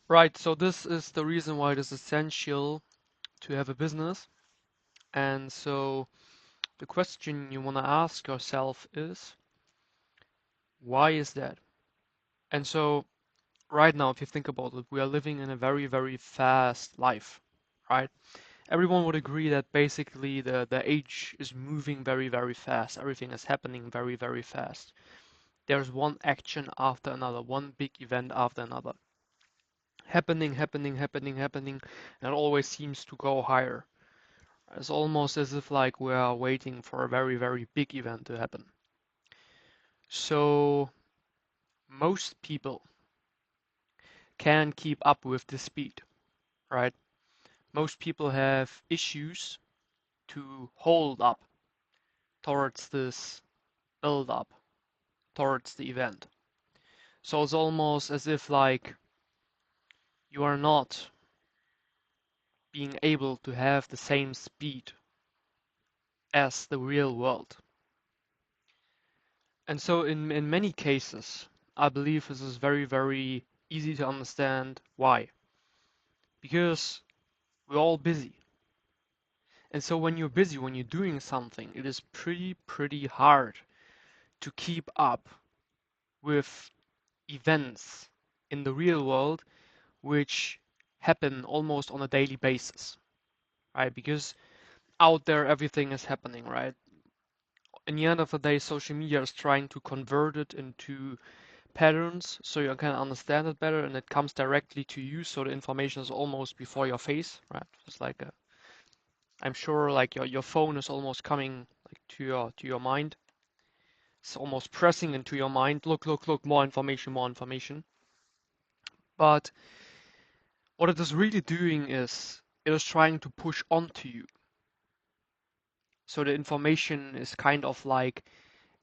Right, so this is the reason why it is essential to have a business. And so the question you want to ask yourself is, why is that? And so right now, if you think about it, we are living in a very, very fast life, right? Everyone would agree that basically the age is moving very, very fast. Everything is happening very, very fast. There's one action after another, one big event after another. Happening, happening, happening, happening, and it always seems to go higher. It's almost as if like we are waiting for a very, very big event to happen. So most people can keep up with the speed, right? Most people have issues to hold up towards this build up, towards the event. So it's almost as if like you are not being able to have the same speed as the real world. And so in many cases, I believe this is very, very easy to understand why. Because we're all busy. And so when you're busy, when you're doing something, it is pretty hard to keep up with events in the real world which happen almost on a daily basis, right? Because out there everything is happening, right? In the end of the day, social media is trying to convert it into patterns so you can understand it better and it comes directly to you, so the information is almost before your face, right? It's like I'm sure like your phone is almost coming like to your mind. It's almost pressing into your mind. Look, look, look, more information, more information. But what it is really doing is it is trying to push onto you. So the information is kind of like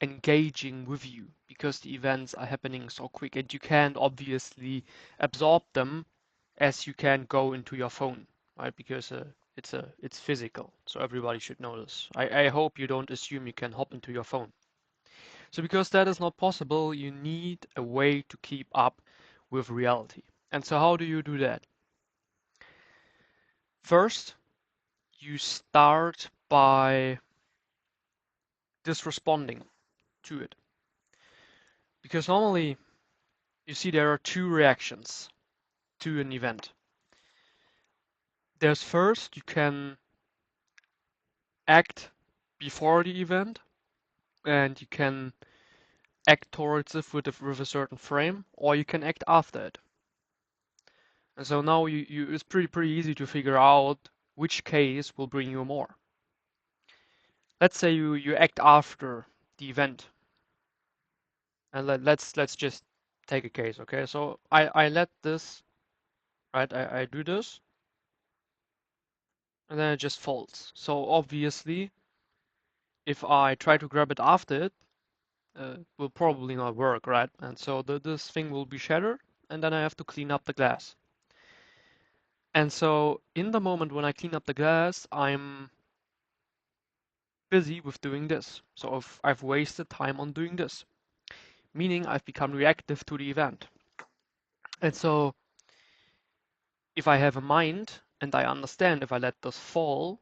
engaging with you because the events are happening so quick and you can't obviously absorb them as you can go into your phone, right? Because it's physical, so everybody should know this. I hope you don't assume you can hop into your phone. So because that is not possible, you need a way to keep up with reality. And so how do you do that? First, you start by just responding to it. Because normally you see there are two reactions to an event. There's first, you can act before the event and you can act towards it with a certain frame, or you can act after it. And so now it's pretty easy to figure out which case will bring you more. Let's say you act after the event, and let's just take a case, okay? So I let this, right? I do this, and then it just falls. So obviously, if I try to grab it after it, will probably not work, right? And so this thing will be shattered, and then I have to clean up the glass. And so in the moment when I clean up the glass, I'm busy with doing this. So if I've wasted time on doing this, meaning I've become reactive to the event. And so if I have a mind and I understand if I let this fall,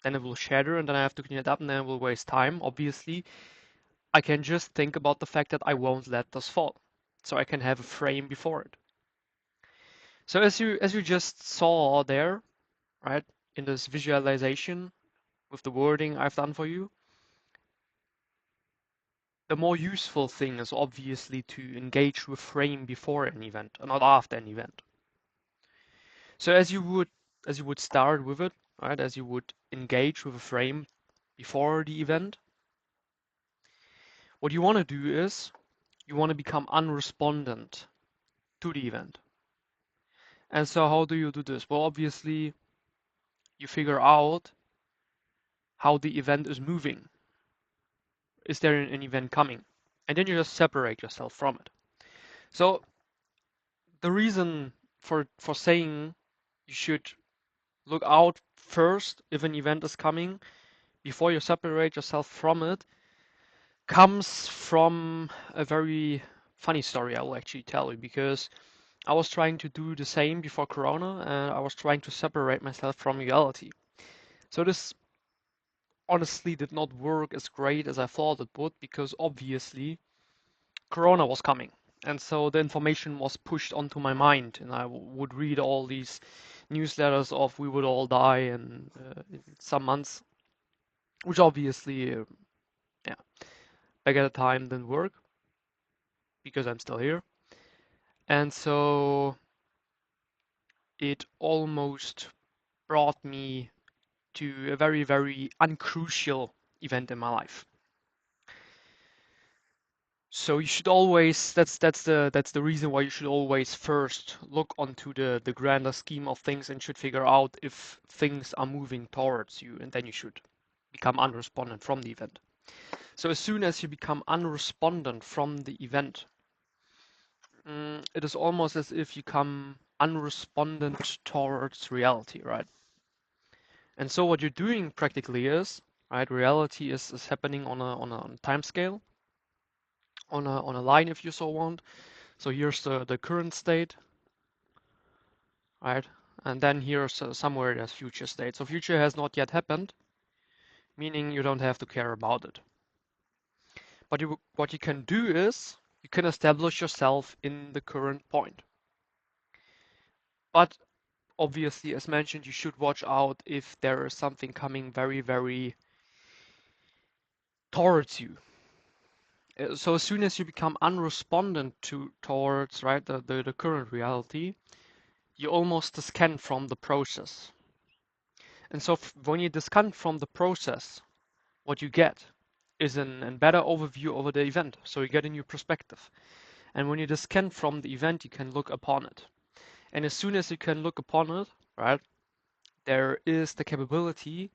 then it will shatter and then I have to clean it up and then it will waste time. Obviously, I can just think about the fact that I won't let this fall. So I can have a frame before it. So as you just saw there, right, in this visualization with the wording I've done for you, the more useful thing is obviously to engage with frame before an event, not after an event. So as you would start with it, right, as you would engage with a frame before the event, what you want to do is you want to become unrespondent to the event. And so how do you do this? Well, obviously you figure out how the event is moving. Is there an event coming? And then you just separate yourself from it. So the reason for saying you should look out first if an event is coming before you separate yourself from it comes from a very funny story I will actually tell you, because I was trying to do the same before Corona, and I was trying to separate myself from reality. So this honestly did not work as great as I thought it would, because obviously Corona was coming. And so the information was pushed onto my mind, and I would read all these newsletters of we would all die in some months, which obviously, yeah, back at the time didn't work because I'm still here. And so it almost brought me to a very, very uncrucial event in my life. So you should always, that's the reason why you should always first look onto the grander scheme of things and should figure out if things are moving towards you, and then you should become unrespondent from the event. So as soon as you become unrespondent from the event, it is almost as if you become unrespondent towards reality, right? And so what you're doing practically is, right, reality is happening on a time scale, on a line if you so want. So here's the current state, right? And then here's somewhere there's future state. So future has not yet happened, meaning you don't have to care about it. But what you can do is you can establish yourself in the current point. But obviously, as mentioned, you should watch out if there is something coming very, very towards you. So as soon as you become unrespondent towards right the current reality, you almost disconnect from the process. And so when you disconnect from the process, what you get is a better overview over the event. So you get a new perspective. And when you disconnect from the event, you can look upon it. And as soon as you can look upon it, right, there is the capability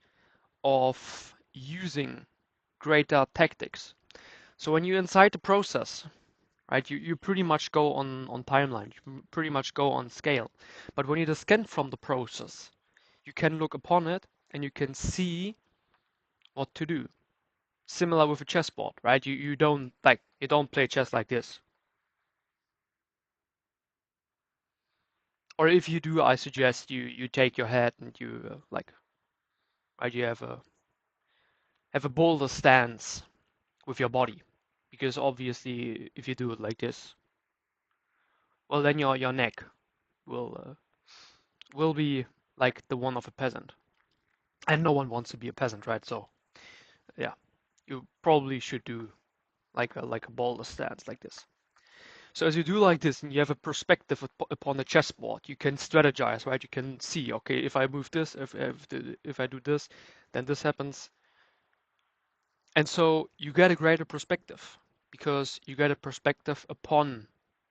of using greater tactics. So when you're inside the process, right, you pretty much go on timeline, you pretty much go on scale. But when you disconnect from the process, you can look upon it and you can see what to do. Similar with a chessboard, right? You don't play chess like this. Or if you do, I suggest you take your head and you right, you have a bolder stance with your body, because obviously if you do it like this, well then your neck will be like the one of a peasant, and no one wants to be a peasant, right? So yeah, you probably should do like a bolder stance like this. So as you do like this and you have a perspective upon the chessboard, you can strategize, right? You can see, okay, if I move this, if I do this, then this happens. And so you get a greater perspective because you get a perspective upon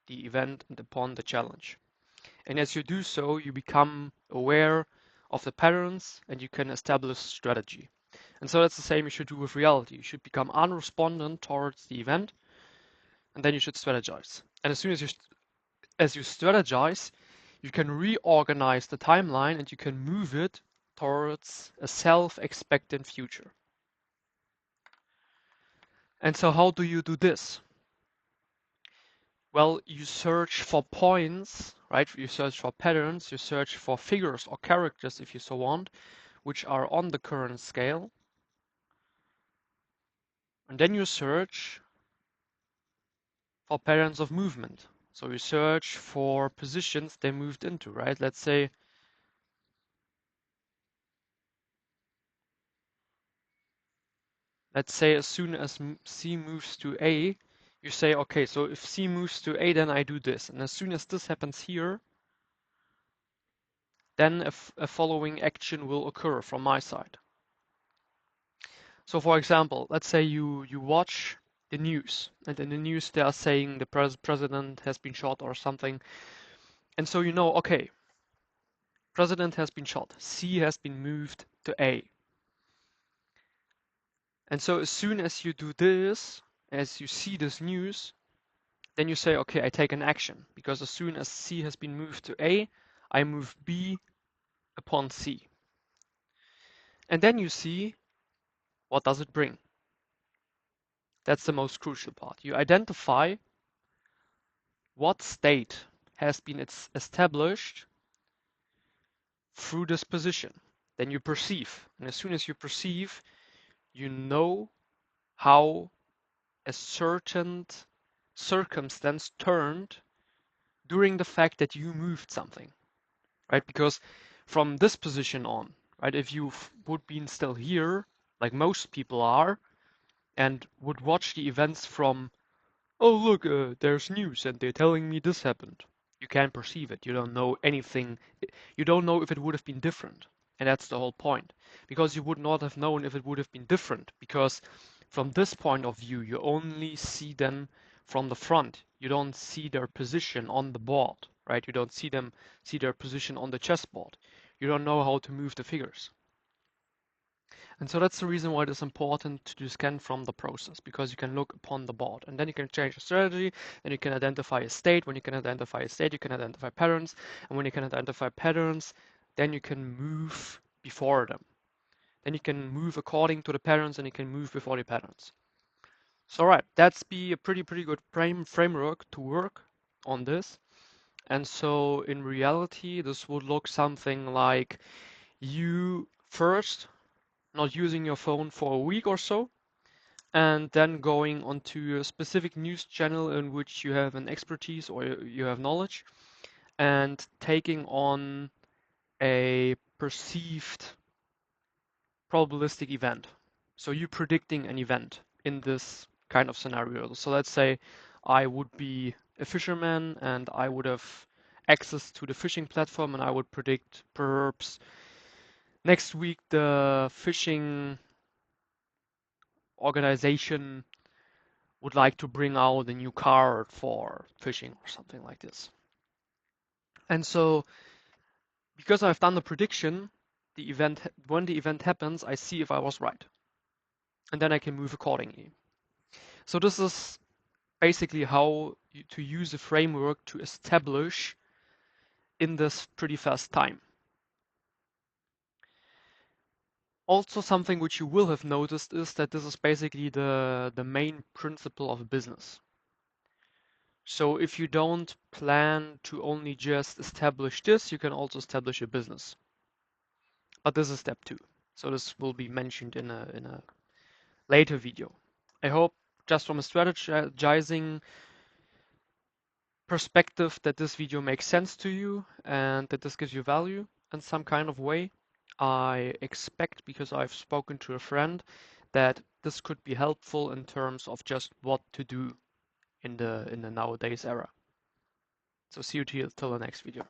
the event and upon the challenge. And as you do so, you become aware of the patterns and you can establish strategy. And so that's the same you should do with reality. You should become unrespondent towards the event, and then you should strategize. And as soon as you strategize, you can reorganize the timeline and you can move it towards a self-expectant future. And so how do you do this? Well, you search for points, right? You search for patterns, you search for figures or characters, if you so want, which are on the current scale. And then you search for patterns of movement. So you search for positions they moved into, right? Let's say as soon as C moves to A, you say, okay, so if C moves to A, then I do this. And as soon as this happens here, then a following action will occur from my side. So for example, let's say you watch the news, and in the news they are saying the president has been shot or something. And so you know, okay, president has been shot, C has been moved to A. And so as soon as you do this, as you see this news, then you say, okay, I take an action, because as soon as C has been moved to A, I move B upon C. And then you see, what does it bring? That's the most crucial part. You identify what state has been established through this position. Then you perceive. And as soon as you perceive, you know how a certain circumstance turned during the fact that you moved something, right? Because from this position on, right, if you would been still here, like most people are, and would watch the events from, oh look, there's news and they're telling me this happened. You can't perceive it. You don't know anything. You don't know if it would have been different. And that's the whole point. Because you would not have known if it would have been different. Because from this point of view, you only see them from the front. You don't see their position on the board, right? You don't see their position on the chessboard. You don't know how to move the figures. And so that's the reason why it is important to scan from the process, because you can look upon the board and then you can change the strategy, and you can identify a state. When you can identify a state, you can identify patterns. And when you can identify patterns, then you can move before them. Then you can move according to the patterns and you can move before the patterns. So right, that's be a pretty good framework to work on this. And so in reality, this would look something like you first not using your phone for a week or so, and then going onto a specific news channel in which you have an expertise or you have knowledge, and taking on a perceived probabilistic event. So you predicting an event in this kind of scenario. So let's say I would be a fisherman and I would have access to the fishing platform, and I would predict perhaps next week the fishing organization would like to bring out a new car for fishing or something like this. And so because I've done the prediction, when the event happens, I see if I was right. And then I can move accordingly. So this is basically how to use a framework to establish in this pretty fast time. Also, something which you will have noticed is that this is basically the main principle of business. So if you don't plan to only just establish this, you can also establish a business. But this is step 2. So this will be mentioned in a later video. I hope just from a strategizing perspective that this video makes sense to you and that this gives you value in some kind of way. I expect, because I've spoken to a friend, that this could be helpful in terms of just what to do in the nowadays era. So see you till the next video.